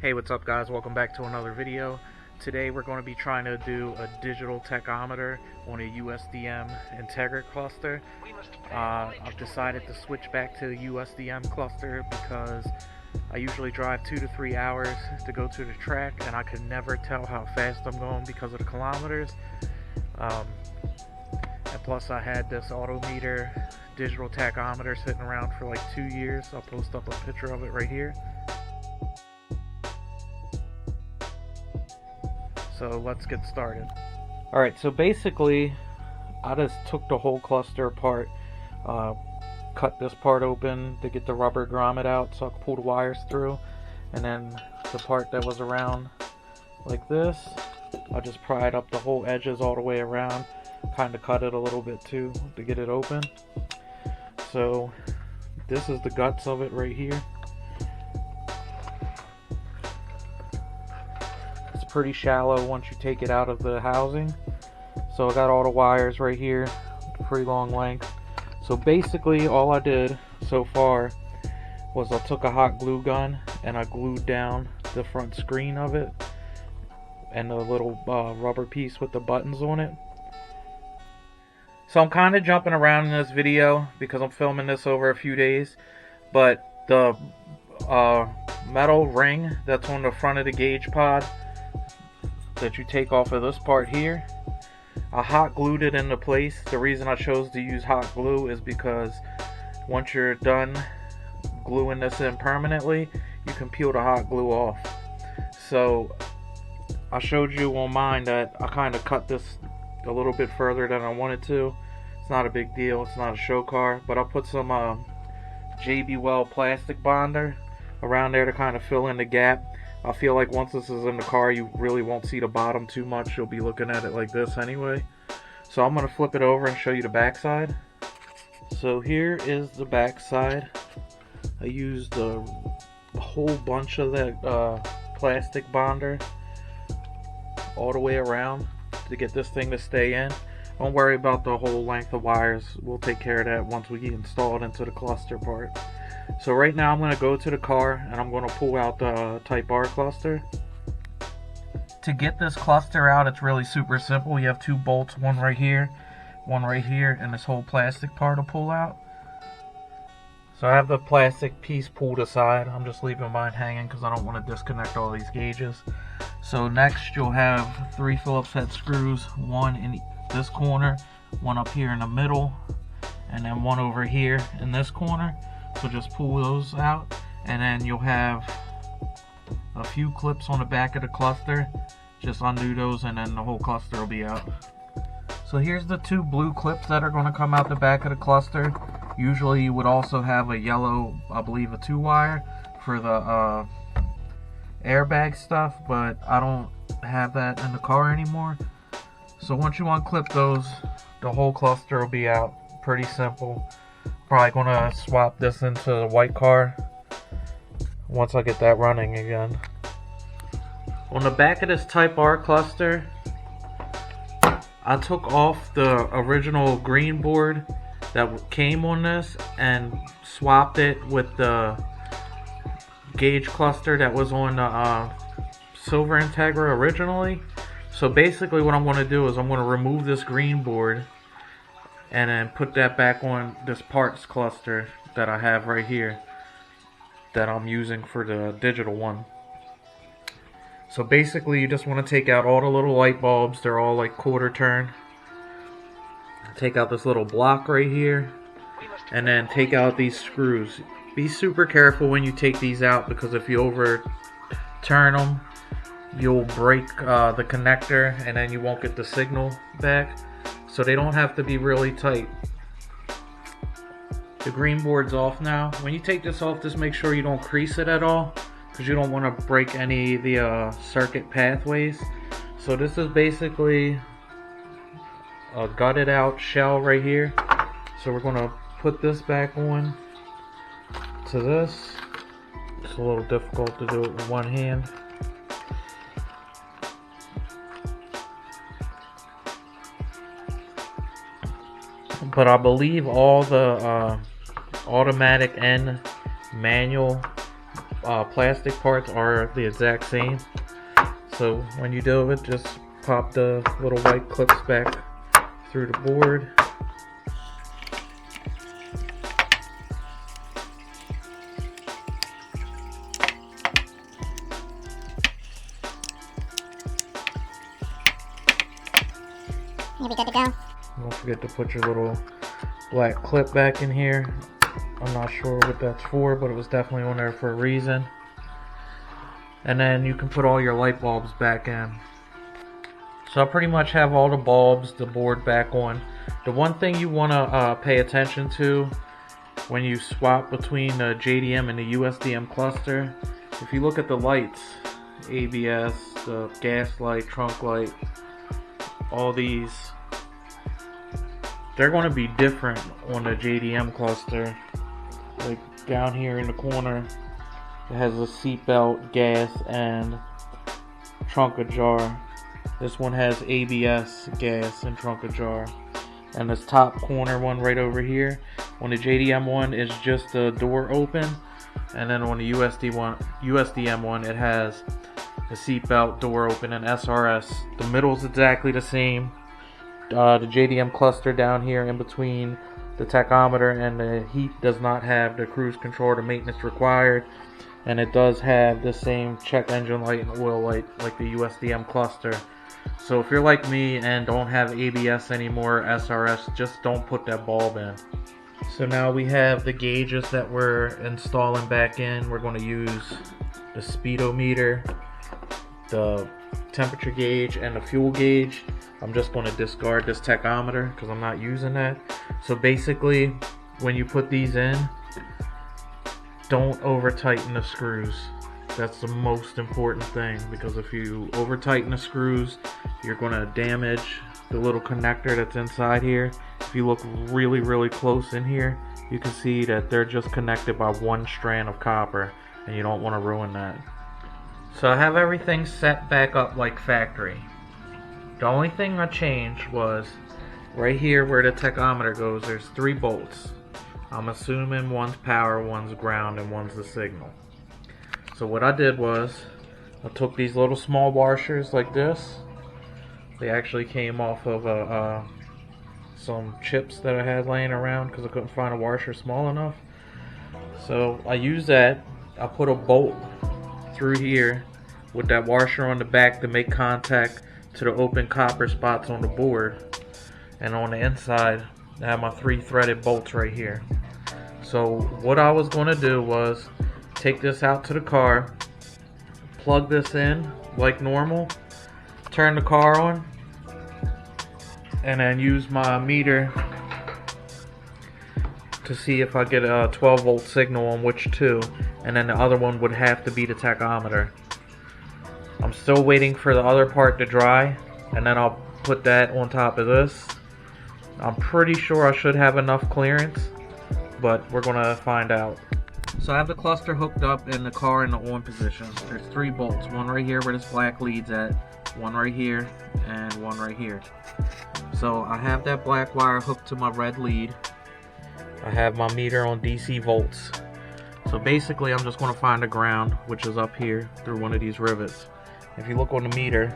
Hey, what's up guys? Welcome back to another video. Today we're going to be trying to do a digital tachometer on a USDM Integra cluster. I've decided to switch back to USDM cluster because I usually drive 2 to 3 hours to go to the track and I can never tell how fast I'm going because of the kilometers. And plus I had this Autometer digital tachometer sitting around for like 2 years. I'll post up a picture of it right here. So let's get started. Alright, so basically I just took the whole cluster apart, cut this part open to get the rubber grommet out so I could pull the wires through, and then the part that was around like this, I just pried up the whole edges all the way around, kind of cut it a little bit too to get it open. So this is the guts of it right here. Pretty shallow once you take it out of the housing. So I got all the wires right here, pretty long length. So basically all I did so far was I took a hot glue gun and I glued down the front screen of it and the little rubber piece with the buttons on it. So I'm kind of jumping around in this video because I'm filming this over a few days, but the metal ring that's on the front of the gauge pod that you take off of this part here, I hot glued it into place. The reason I chose to use hot glue is because once you're done gluing this in permanently, you can peel the hot glue off. So I showed you on mine that I kind of cut this a little bit further than I wanted to. It's not a big deal, it's not a show car, but I put some JB Weld plastic bonder around there to kind of fill in the gap. I feel like once this is in the car, you really won't see the bottom too much. You'll be looking at it like this anyway. So I'm going to flip it over and show you the back side. So here is the back side. I used a whole bunch of that plastic bonder all the way around to get this thing to stay in. Don't worry about the whole length of wires. We'll take care of that once we install it into the cluster part. So right now I'm going to go to the car and I'm going to pull out the Type R cluster. To get this cluster out, it's really super simple. You have two bolts, one right here, and this whole plastic part to pull out. So I have the plastic piece pulled aside. I'm just leaving mine hanging because I don't want to disconnect all these gauges. So next you'll have 3 Phillips head screws, one in this corner, one up here in the middle, and then one over here in this corner. So just pull those out, and then you'll have a few clips on the back of the cluster. Just undo those and then the whole cluster will be out. So here's the 2 blue clips that are going to come out the back of the cluster. Usually you would also have a yellow, I believe a 2-wire for the airbag stuff, but I don't have that in the car anymore. So once you unclip those, the whole cluster will be out. Pretty simple. Probably gonna swap this into the white car once I get that running again. On the back of this Type R cluster, I took off the original green board that came on this and swapped it with the gauge cluster that was on the silver Integra originally. So basically what I'm going to do is I'm going to remove this green board and then put that back on this parts cluster that I have right here that I'm using for the digital one. So basically you just want to take out all the little light bulbs. They're all like quarter turn. Take out this little block right here and then take out these screws. Be super careful when you take these out because if you overturn them, you'll break the connector and then you won't get the signal back. So they don't have to be really tight. The green board's off now. When you take this off, just make sure you don't crease it at all because you don't want to break any of the circuit pathways. So this is basically a gutted out shell right here. So we're going to put this back on to this. It's a little difficult to do it with one hand. But I believe all the automatic and manual plastic parts are the exact same. So when you do it, just pop the little white clips back through the board. You'll be good to go. Don't forget to put your little black clip back in here. I'm not sure what that's for, but it was definitely on there for a reason. And then you can put all your light bulbs back in. So I pretty much have all the bulbs, the board back on. The one thing you want to pay attention to when you swap between the JDM and the USDM cluster, if you look at the lights, ABS, the gas light, trunk light, all these, they're going to be different on the JDM cluster. Like down here in the corner, it has a seatbelt, gas, and trunk ajar. This one has ABS, gas, and trunk ajar. And this top corner one right over here, on the JDM one, is just the door open. And then on the USDM one, it has the seatbelt, door open, and SRS. The middle's exactly the same. The JDM cluster down here in between the tachometer and the heat does not have the cruise control or maintenance required. And it does have the same check engine light and oil light like the USDM cluster. So if you're like me and don't have ABS anymore, SRS, just don't put that bulb in. So now we have the gauges that we're installing back in. We're going to use the speedometer, the temperature gauge, and the fuel gauge. I'm just going to discard this tachometer because I'm not using that. So basically, when you put these in, don't over tighten the screws. That's the most important thing, because if you over tighten the screws, you're going to damage the little connector that's inside here. If you look really close in here, you can see that they're just connected by one strand of copper, and you don't want to ruin that. So I have everything set back up like factory. The only thing I changed was right here where the tachometer goes, there's 3 bolts. I'm assuming one's power, one's ground, and one's the signal. So what I did was, I took these little small washers like this. They actually came off of some chips that I had laying around because I couldn't find a washer small enough. So I used that. I put a bolt through here with that washer on the back to make contact to the open copper spots on the board. And on the inside, I have my 3 threaded bolts right here. So what I was going to do was take this out to the car, plug this in like normal, turn the car on, and then use my meter to see if I get a 12 volt signal on which two, and then the other one would have to be the tachometer. I'm still waiting for the other part to dry, and then I'll put that on top of this. I'm pretty sure I should have enough clearance, but we're gonna find out. So I have the cluster hooked up and the car in the on position. There's 3 bolts, one right here where this black lead's at, one right here, and one right here. So I have that black wire hooked to my red lead. I have my meter on DC volts. So basically I'm just going to find the ground, which is up here through one of these rivets. If you look on the meter,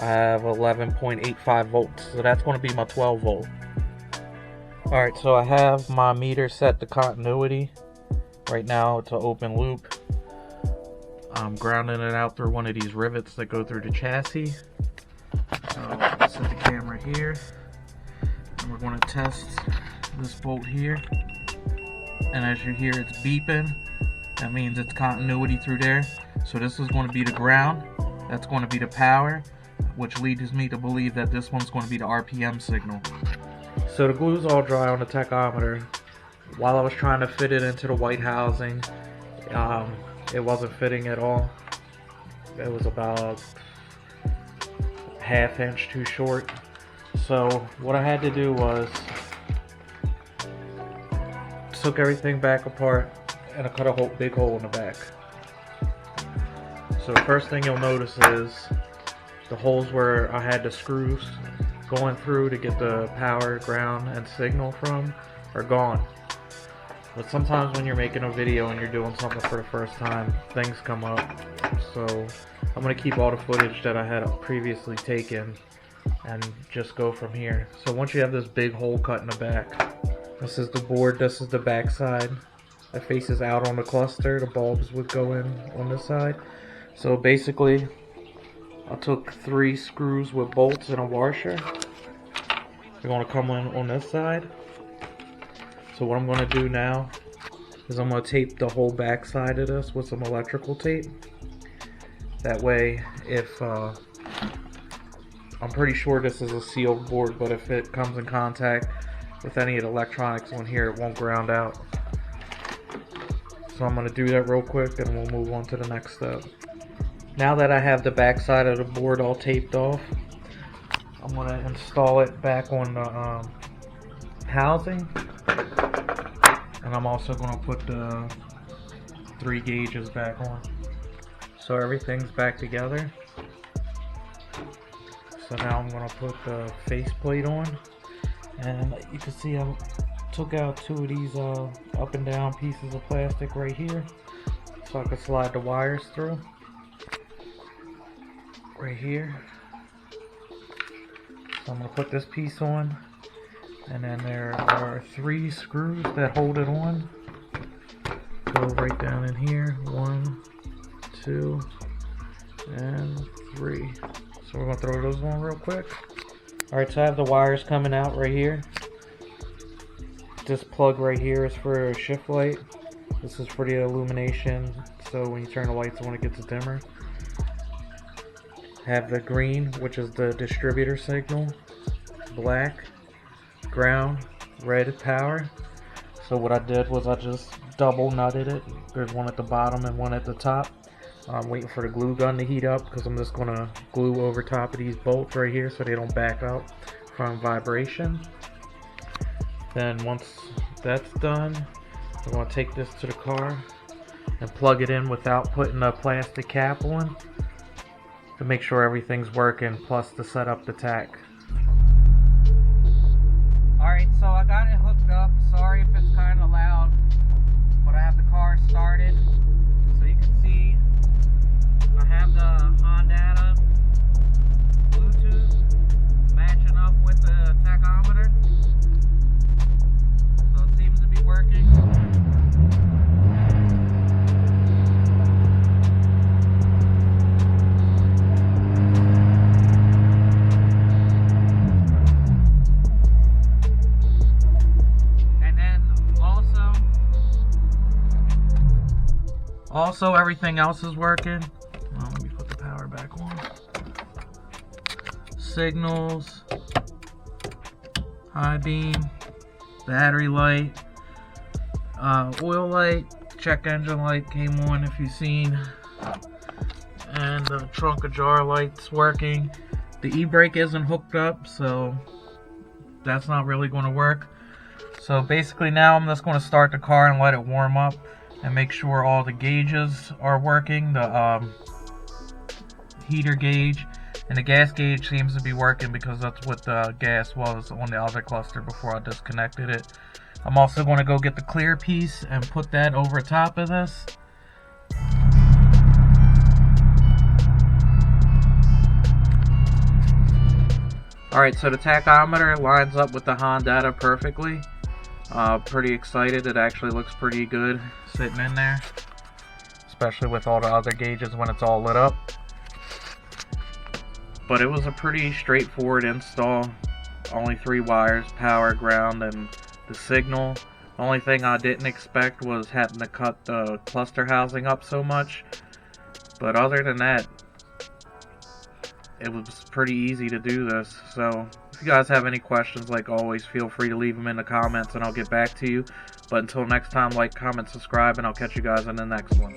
I have 11.85 volts, so that's going to be my 12 volt. Alright, so I have my meter set to continuity. Right now it's an open loop. I'm grounding it out through one of these rivets that go through the chassis. So I'll set the camera here, and we're going to test this bolt here. And as you hear, it's beeping. That means it's continuity through there. So this is going to be the ground. That's going to be the power, which leads me to believe that this one's going to be the RPM signal. So the glue's all dry on the tachometer. While I was trying to fit it into the white housing, it wasn't fitting at all. It was about ½ inch too short. So what I had to do was took everything back apart, and I cut a big hole in the back. So the first thing you'll notice is the holes where I had the screws going through to get the power, ground, and signal from are gone. But sometimes when you're making a video and you're doing something for the first time, things come up. So I'm going to keep all the footage that I had previously taken and just go from here. So once you have this big hole cut in the back, this is the board, this is the back side that faces out on the cluster. The bulbs would go in on this side. So basically, I took 3 screws with bolts and a washer. They're going to come in on this side. So what I'm going to do now is I'm going to tape the whole back side of this with some electrical tape. That way, if I'm pretty sure this is a sealed board, but if it comes in contact with any of the electronics on here, it won't ground out. So I'm going to do that real quick and we'll move on to the next step. Now that I have the back side of the board all taped off, I'm going to install it back on the housing. And I'm also going to put the 3 gauges back on. So everything's back together. So now I'm going to put the faceplate on. And you can see I took out 2 of these up and down pieces of plastic right here. So I can slide the wires through. Right here. So I'm going to put this piece on. And then there are 3 screws that hold it on. Go right down in here. 1, 2, and 3. So we're going to throw those on real quick. Alright, so I have the wires coming out right here. This plug right here is for a shift light. This is for the illumination, so when you turn the lights on it gets dimmer. Have the green, which is the distributor signal. Black, ground, red power. So what I did was I just double nutted it. There's one at the bottom and one at the top. I'm waiting for the glue gun to heat up because I'm just going to glue over top of these bolts right here so they don't back out from vibration. Then once that's done, I'm going to take this to the car and plug it in without putting a plastic cap on to make sure everything's working, plus to set up the tack. Alright, so I got it hooked up. Sorry if it's kind of loud, but I have the car started. So you can see I have the Honda Bluetooth matching up with the tachometer. So it seems to be working. Also, everything else is working. Let me put the power back on. Signals, high beam, battery light, oil light, check engine light came on if you've seen, and the trunk ajar light's working. The e-brake isn't hooked up, so that's not really going to work. So basically now I'm just going to start the car and let it warm up and make sure all the gauges are working. The heater gauge and the gas gauge seems to be working because that's what the gas was on the other cluster before I disconnected it. I'm also going to go get the clear piece and put that over top of this. Alright, so the tachometer lines up with the Honda perfectly. Pretty excited. It actually looks pretty good sitting in there, especially with all the other gauges when it's all lit up. But it was a pretty straightforward install. Only 3 wires, power, ground, and the signal. The only thing I didn't expect was having to cut the cluster housing up so much. But other than that, it was pretty easy to do this. So if you guys have any questions, like always, feel free to leave them in the comments and I'll get back to you. But until next time, like, comment, subscribe, and I'll catch you guys in the next one.